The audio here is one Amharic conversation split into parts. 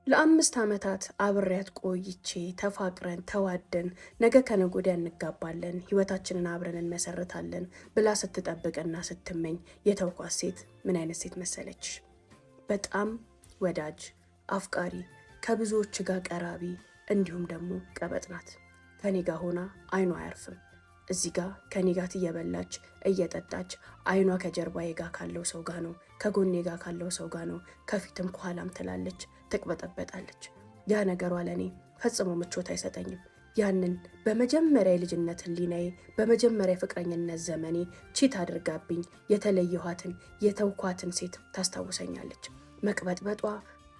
ለአምስት ዓመታት አብሬያት ቆይቼ ተፋቅረን ተዋደን ነገ ከነገ ወዲያ እንጋባለን ህይወታችንን አብረን እንመሰርታለን ብላ ስትጠብቅና ስትመኝ የተውኳት ሴት ምን አይነት ሴት መሰለች? በጣም ወዳጅ አፍቃሪ ከብዙዎች ጋር ቀራቢ እንዲሁም ደግሞ ቀበጥ ናት። ከኔ ጋር ሆና አይኗ አያርፍም። እዚህ ጋር ከኔ ጋር እየበላች እየጠጣች አይኗ ከጀርባዬ ጋር ካለው ሰው ጋር ነው፣ ከጎኔ ጋር ካለው ሰው ጋር ነው፣ ከፊትም ከኋላም ትላለች፣ ትቅበጠበጣለች። ያ ነገሯ ለኔ ፈጽሞ ምቾት አይሰጠኝም። ያንን በመጀመሪያ የልጅነት ህሊናዬ በመጀመሪያ ፍቅረኝነት ዘመኔ ቺት አድርጋብኝ የተለየኋትን የተውኳትን ሴት ታስታውሰኛለች። መቅበጥበጧ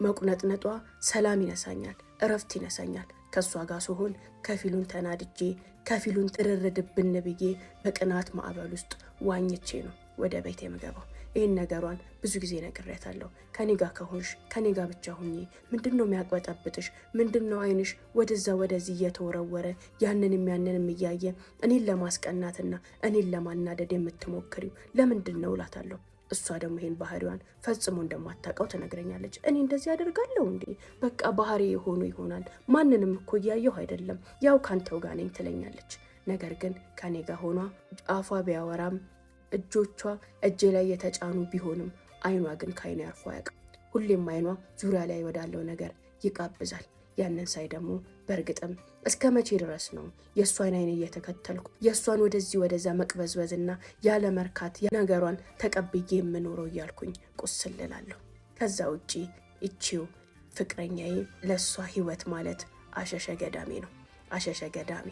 መቁነጥነጧ ሰላም ይነሳኛል፣ እረፍት ይነሳኛል። ከሷ ጋር ስሆን ከፊሉን ተናድጄ ከፊሉን ትርርድብን ብዬ በቅናት ማዕበል ውስጥ ዋኝቼ ነው ወደ ቤት የምገባው። ይህን ነገሯን ብዙ ጊዜ ነግሬያታለሁ። ከኔ ጋር ከሆንሽ ከኔ ጋር ብቻ ሁኚ። ምንድነው የሚያቅበጠብጥሽ? ምንድነው አይንሽ ወደዛ ወደዚህ እየተወረወረ ያንንም ያንንም እያየ እኔን ለማስቀናትና እኔን ለማናደድ የምትሞክሪው ለምንድን ነው እላታለሁ። እሷ ደግሞ ይሄን ባህሪዋን ፈጽሞ እንደማታውቀው ትነግረኛለች። እኔ እንደዚህ አደርጋለሁ እንዴ? በቃ ባህሪ የሆኑ ይሆናል፣ ማንንም እኮ እያየሁ አይደለም፣ ያው ካንተው ጋር ነኝ ትለኛለች። ነገር ግን ከኔ ጋር ሆኗ አፏ ቢያወራም እጆቿ እጄ ላይ የተጫኑ ቢሆንም አይኗ ግን ከአይኔ አርፎ አያውቅም። ሁሌም አይኗ ዙሪያ ላይ ወዳለው ነገር ይቃብዛል። ያንን ሳይ ደግሞ በእርግጥም እስከ መቼ ድረስ ነው የእሷን አይን እየተከተልኩ የእሷን ወደዚህ ወደዛ መቅበዝበዝና ያለ መርካት ነገሯን ተቀብዬ የምኖረው እያልኩኝ ቁስል እላለሁ። ከዛ ውጪ እቺው ፍቅረኛዬ ለእሷ ህይወት ማለት አሸሸ ገዳሜ ነው። አሸሸ ገዳሜ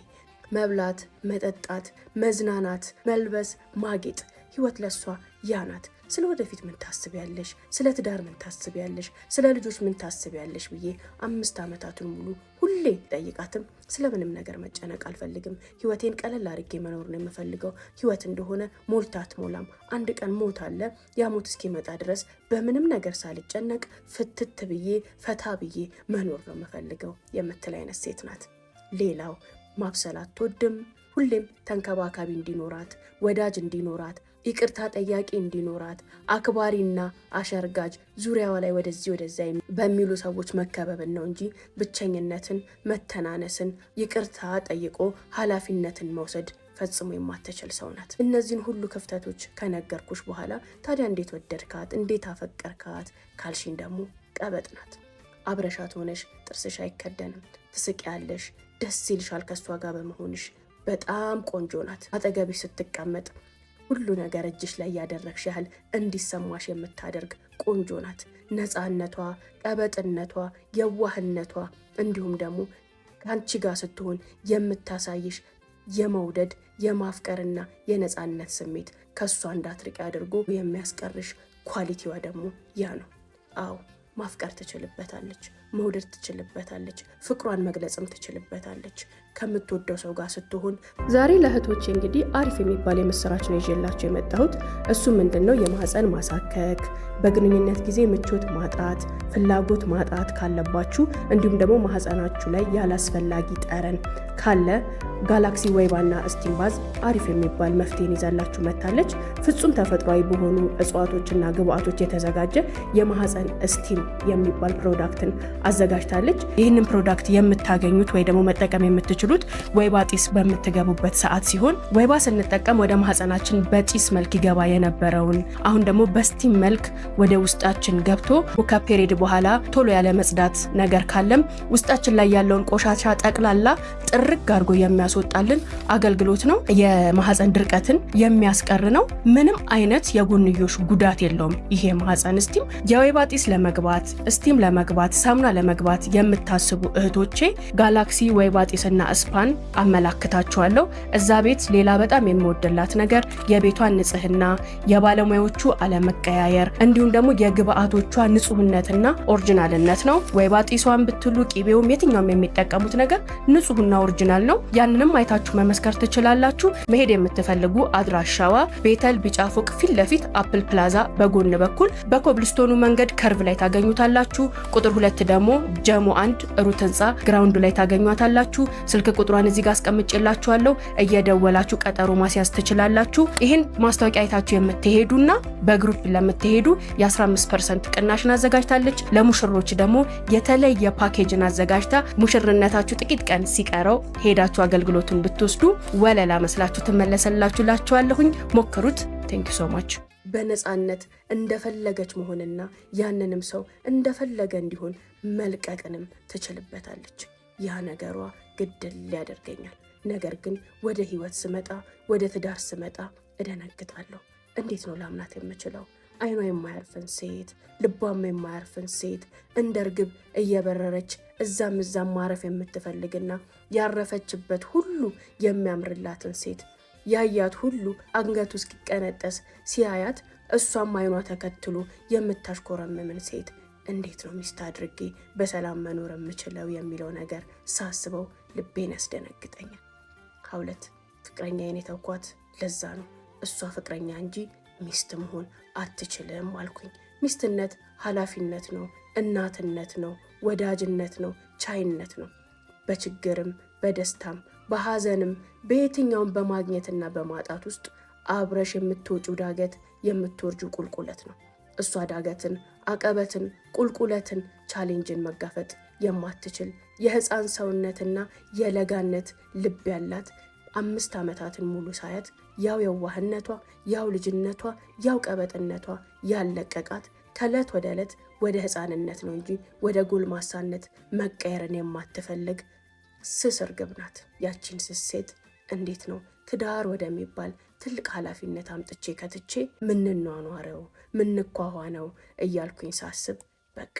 መብላት፣ መጠጣት፣ መዝናናት፣ መልበስ፣ ማጌጥ ህይወት ለሷ ያ ናት። ስለ ወደፊት ምን ታስቢያለሽ? ስለ ትዳር ምን ታስቢያለሽ? ስለ ልጆች ምን ታስቢያለሽ ብዬ 5 ዓመታቱን ሙሉ ሁሌ ጠይቃትም ስለምንም ነገር መጨነቅ አልፈልግም። ህይወቴን ቀለል አድርጌ መኖር ነው የምፈልገው። ህይወት እንደሆነ ሞልታት ሞላም አንድ ቀን ሞት አለ። ያ ሞት እስኪመጣ ድረስ በምንም ነገር ሳልጨነቅ ፍትት ብዬ ፈታ ብዬ መኖር ነው የምፈልገው የምትል አይነት ሴት ናት። ሌላው ማብሰል አትወድም። ሁሌም ተንከባካቢ እንዲኖራት፣ ወዳጅ እንዲኖራት፣ ይቅርታ ጠያቂ እንዲኖራት፣ አክባሪና አሸርጋጅ ዙሪያዋ ላይ ወደዚህ ወደዛ በሚሉ ሰዎች መከበብን ነው እንጂ ብቸኝነትን፣ መተናነስን፣ ይቅርታ ጠይቆ ኃላፊነትን መውሰድ ፈጽሞ የማትችል ሰው ናት። እነዚህን ሁሉ ክፍተቶች ከነገርኩሽ በኋላ ታዲያ እንዴት ወደድካት? እንዴት አፈቀርካት ካልሽኝ ደግሞ ቀበጥ ናት። አብረሻት ሆነሽ ጥርስሽ አይከደንም፣ ትስቂያለሽ፣ ደስ ይልሻል ከሷ ጋር በመሆንሽ። በጣም ቆንጆ ናት። አጠገብሽ ስትቀመጥ ሁሉ ነገር እጅሽ ላይ ያደረግሽ ያህል እንዲሰማሽ የምታደርግ ቆንጆ ናት። ነፃነቷ፣ ቀበጥነቷ፣ የዋህነቷ እንዲሁም ደግሞ ከአንቺ ጋር ስትሆን የምታሳይሽ የመውደድ የማፍቀርና የነፃነት ስሜት ከሷ እንዳትርቂ አድርጎ የሚያስቀርሽ ኳሊቲዋ ደግሞ ያ ነው። አዎ ማፍቀር ትችልበታለች፣ መውደድ ትችልበታለች፣ ፍቅሯን መግለጽም ትችልበታለች ከምትወደው ሰው ጋር ስትሆን። ዛሬ ለእህቶቼ እንግዲህ አሪፍ የሚባል የምስራች ነው ይዤላችሁ የመጣሁት። እሱ ምንድነው? የማህፀን ማሳከክ፣ በግንኙነት ጊዜ ምቾት ማጣት፣ ፍላጎት ማጣት ካለባችሁ እንዲሁም ደግሞ ማህፀናችሁ ላይ ያላስፈላጊ ጠረን ካለ ጋላክሲ ወይባና ስቲም ባዝ አሪፍ የሚባል መፍትሄን ይዛላችሁ መታለች። ፍጹም ተፈጥሯዊ በሆኑ እጽዋቶችና ግብአቶች የተዘጋጀ የማህፀን ስቲም የሚባል ፕሮዳክትን አዘጋጅታለች። ይህንን ፕሮዳክት የምታገኙት ወይ ደግሞ መጠቀም የምትችሉት ወይባ ጢስ በምትገቡበት ሰዓት ሲሆን ወይባ ስንጠቀም ወደ ማህፀናችን በጢስ መልክ ይገባ የነበረውን አሁን ደግሞ በስቲም መልክ ወደ ውስጣችን ገብቶ ከፔሪድ በኋላ ቶሎ ያለ መጽዳት ነገር ካለም ውስጣችን ላይ ያለውን ቆሻሻ ጠቅላላ ጥርግ አድርጎ የሚያስወጣልን አገልግሎት ነው። የማህፀን ድርቀትን የሚያስቀር ነው። ምንም አይነት የጎንዮሽ ጉዳት የለውም። ይሄ ማህፀን ስቲም የወይባ ጢስ ለመግባት ስቲም ለመግባት ሳሙና ለመግባት የምታስቡ እህቶቼ ጋላክሲ ወይባ ጢስና ስፓን አመላክታችኋለሁ። እዛ ቤት ሌላ በጣም የምወደላት ነገር የቤቷን ንጽህና፣ የባለሙያዎቹ አለመቀያየር እንዲሁም ደግሞ የግብአቶቿ ንጹህነትና ኦሪጂናልነት ነው። ወይባ ጢሷን ብትሉ ቂቤውም የትኛውም የሚጠቀሙት ነገር ንጹህና ኦሪጂናል ነው። ያንንም አይታችሁ መመስከር ትችላላችሁ። መሄድ የምትፈልጉ አድራሻዋ ቤተል ቢጫ ፎቅ ፊት ለፊት አፕል ፕላዛ በጎን በኩል በኮብልስቶኑ መንገድ ከርቭ ላይ ታገኙ ታገኙታላችሁ። ቁጥር 2 ደግሞ ጀሞ 1 ሩት ህንጻ ግራውንድ ላይ ታገኙታላችሁ። ስልክ ቁጥሯን እዚህ ጋር አስቀምጬላችኋለሁ። እየደወላችሁ ቀጠሮ ማስያዝ ትችላላችሁ። ይህን ማስታወቂያ አይታችሁ የምትሄዱና በግሩፕ ለምትሄዱ የ15% ቅናሽን አዘጋጅታለች። ለሙሽሮች ደግሞ የተለየ ፓኬጅን አዘጋጅታ ሙሽርነታችሁ ጥቂት ቀን ሲቀረው ሄዳችሁ አገልግሎቱን ብትወስዱ ወለላ መስላችሁ ትመለሰላችሁላችኋለሁኝ። ሞክሩት። ቴንክ ዩ ሶ ማች። በነፃነት እንደፈለገች መሆንና ያንንም ሰው እንደፈለገ እንዲሆን መልቀቅንም ትችልበታለች። ያ ነገሯ ግድል ያደርገኛል። ነገር ግን ወደ ህይወት ስመጣ፣ ወደ ትዳር ስመጣ እደነግጣለሁ። እንዴት ነው ላምናት የምችለው? አይኗ የማያርፍን ሴት፣ ልቧም የማያርፍን ሴት፣ እንደ ርግብ እየበረረች እዛም እዛም ማረፍ የምትፈልግና ያረፈችበት ሁሉ የሚያምርላትን ሴት ያያት ሁሉ አንገቱ እስኪቀነጠስ ሲያያት እሷም አይኗ ተከትሎ የምታሽኮረመምን ሴት እንዴት ነው ሚስት አድርጌ በሰላም መኖር የምችለው የሚለው ነገር ሳስበው ልቤን ያስደነግጠኛል። ከሁለት ፍቅረኛዬን የተውኳት ለዛ ነው። እሷ ፍቅረኛ እንጂ ሚስት መሆን አትችልም አልኩኝ። ሚስትነት ኃላፊነት ነው፣ እናትነት ነው፣ ወዳጅነት ነው፣ ቻይነት ነው። በችግርም በደስታም በሐዘንም በየትኛውም በማግኘትና በማጣት ውስጥ አብረሽ የምትወጪው ዳገት የምትወርጂው ቁልቁለት ነው። እሷ ዳገትን፣ አቀበትን፣ ቁልቁለትን፣ ቻሌንጅን መጋፈጥ የማትችል የህፃን ሰውነትና የለጋነት ልብ ያላት 5 ዓመታትን ሙሉ ሳያት ያው የዋህነቷ፣ ያው ልጅነቷ፣ ያው ቀበጥነቷ ያለቀቃት ከዕለት ወደ ዕለት ወደ ህፃንነት ነው እንጂ ወደ ጎልማሳነት መቀየርን የማትፈልግ ስስ እርግብ ናት። ያቺን ስሴት እንዴት ነው ትዳር ወደሚባል ትልቅ ኃላፊነት አምጥቼ ከትቼ ምንኗኗረው ምንኳኋነው እያልኩኝ ሳስብ በቃ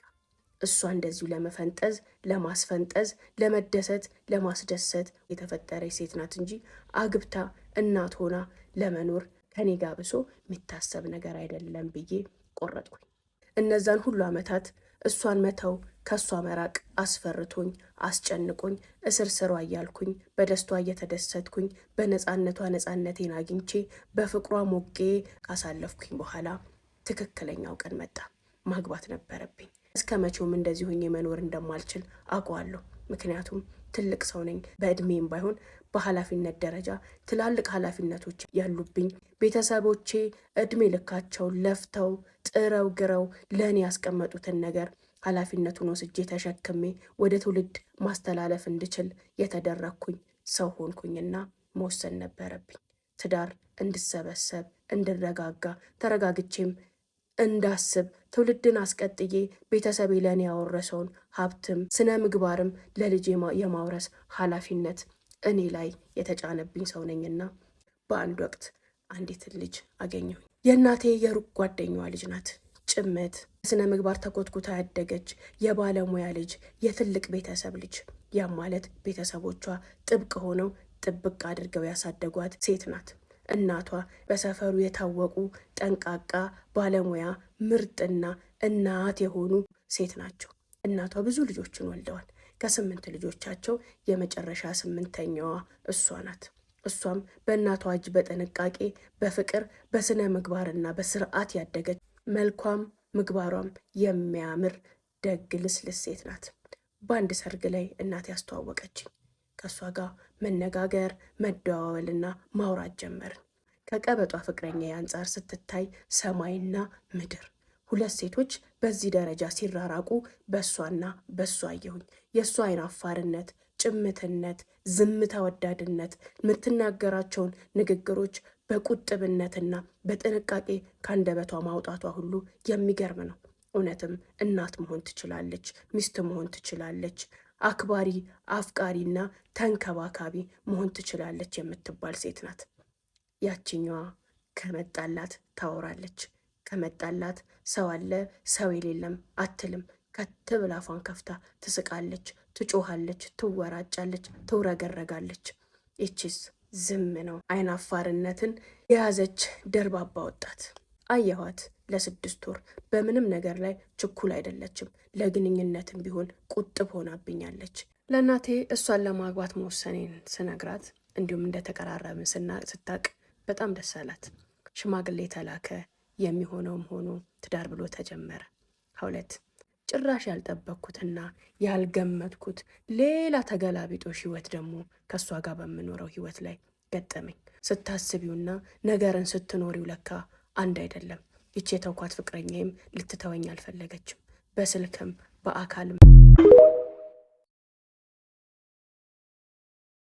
እሷ እንደዚሁ ለመፈንጠዝ፣ ለማስፈንጠዝ፣ ለመደሰት፣ ለማስደሰት የተፈጠረች ሴት ናት እንጂ አግብታ እናት ሆና ለመኖር ከኔ ጋር ብሶ የሚታሰብ ነገር አይደለም ብዬ ቆረጥኩኝ። እነዛን ሁሉ ዓመታት እሷን መተው ከሷ መራቅ አስፈርቶኝ አስጨንቆኝ እስር ስሯ እያልኩኝ በደስቷ እየተደሰትኩኝ በነፃነቷ ነፃነቴን አግኝቼ በፍቅሯ ሞቄ ካሳለፍኩኝ በኋላ ትክክለኛው ቀን መጣ። ማግባት ነበረብኝ። እስከ መቼውም እንደዚህ ሆኜ መኖር እንደማልችል አውቀዋለሁ። ምክንያቱም ትልቅ ሰው ነኝ። በእድሜም ባይሆን በኃላፊነት ደረጃ ትላልቅ ኃላፊነቶች ያሉብኝ፣ ቤተሰቦቼ እድሜ ልካቸውን ለፍተው ጥረው ግረው ለእኔ ያስቀመጡትን ነገር ኃላፊነቱን ወስጄ ተሸክሜ ወደ ትውልድ ማስተላለፍ እንድችል የተደረግኩኝ ሰው ሆንኩኝና መወሰን ነበረብኝ። ትዳር እንድሰበሰብ፣ እንድረጋጋ፣ ተረጋግቼም እንዳስብ ትውልድን አስቀጥዬ ቤተሰቤ ለእኔ ያወረሰውን ሀብትም ስነ ምግባርም ለልጅ የማውረስ ኃላፊነት እኔ ላይ የተጫነብኝ ሰው ነኝና በአንድ ወቅት አንዲትን ልጅ አገኘሁኝ። የእናቴ የሩቅ ጓደኛዋ ልጅ ናት። ጭምት ስነ ምግባር ተኮትኩታ ያደገች የባለሙያ ልጅ፣ የትልቅ ቤተሰብ ልጅ። ያም ማለት ቤተሰቦቿ ጥብቅ ሆነው ጥብቅ አድርገው ያሳደጓት ሴት ናት። እናቷ በሰፈሩ የታወቁ ጠንቃቃ ባለሙያ ምርጥና እናት የሆኑ ሴት ናቸው። እናቷ ብዙ ልጆችን ወልደዋል። ከ8 ልጆቻቸው የመጨረሻ 8ኛዋ እሷ ናት። እሷም በእናቷ እጅ በጥንቃቄ በፍቅር በስነ ምግባርና በስርዓት ያደገች መልኳም ምግባሯም የሚያምር ደግ ልስልስ ሴት ናት። በአንድ ሰርግ ላይ እናት ያስተዋወቀችኝ። ከእሷ ጋር መነጋገር መደዋወልና ማውራት ጀመርን። ከቀበጧ ፍቅረኛ አንጻር ስትታይ ሰማይና ምድር። 2 ሴቶች በዚህ ደረጃ ሲራራቁ በእሷና በእሷ አየሁኝ። የእሷ አይን አፋርነት፣ ጭምትነት፣ ዝምታ ወዳድነት፣ የምትናገራቸውን ንግግሮች በቁጥብነትና በጥንቃቄ ካንደበቷ ማውጣቷ ሁሉ የሚገርም ነው። እውነትም እናት መሆን ትችላለች፣ ሚስት መሆን ትችላለች፣ አክባሪ አፍቃሪና ተንከባካቢ መሆን ትችላለች የምትባል ሴት ናት። ያችኛዋ ከመጣላት ታወራለች፣ ከመጣላት ሰው አለ ሰው የሌለም አትልም። ከትብላ አፏን ከፍታ ትስቃለች፣ ትጮሃለች፣ ትወራጫለች፣ ትውረገረጋለች። ይቺስ ዝም ነው። አይን አፋርነትን የያዘች ደርባባ ወጣት አየኋት። ለ6 ወር በምንም ነገር ላይ ችኩል አይደለችም። ለግንኙነትም ቢሆን ቁጥብ ሆናብኛለች። ለእናቴ እሷን ለማግባት መወሰኔን ስነግራት እንዲሁም እንደተቀራረብን ስታቅ በጣም ደስ አላት። ሽማግሌ ተላከ። የሚሆነውም ሆኖ ትዳር ብሎ ተጀመረ። 2 ጭራሽ ያልጠበቅኩትና ያልገመትኩት ሌላ ተገላቢጦሽ ህይወት ደግሞ ከሷ ጋር በምኖረው ህይወት ላይ ገጠመኝ። ስታስቢውና ነገርን ስትኖሪው ለካ አንድ አይደለም። ይቺ የተውኳት ፍቅረኛዬም ልትተወኝ አልፈለገችም። በስልክም በአካልም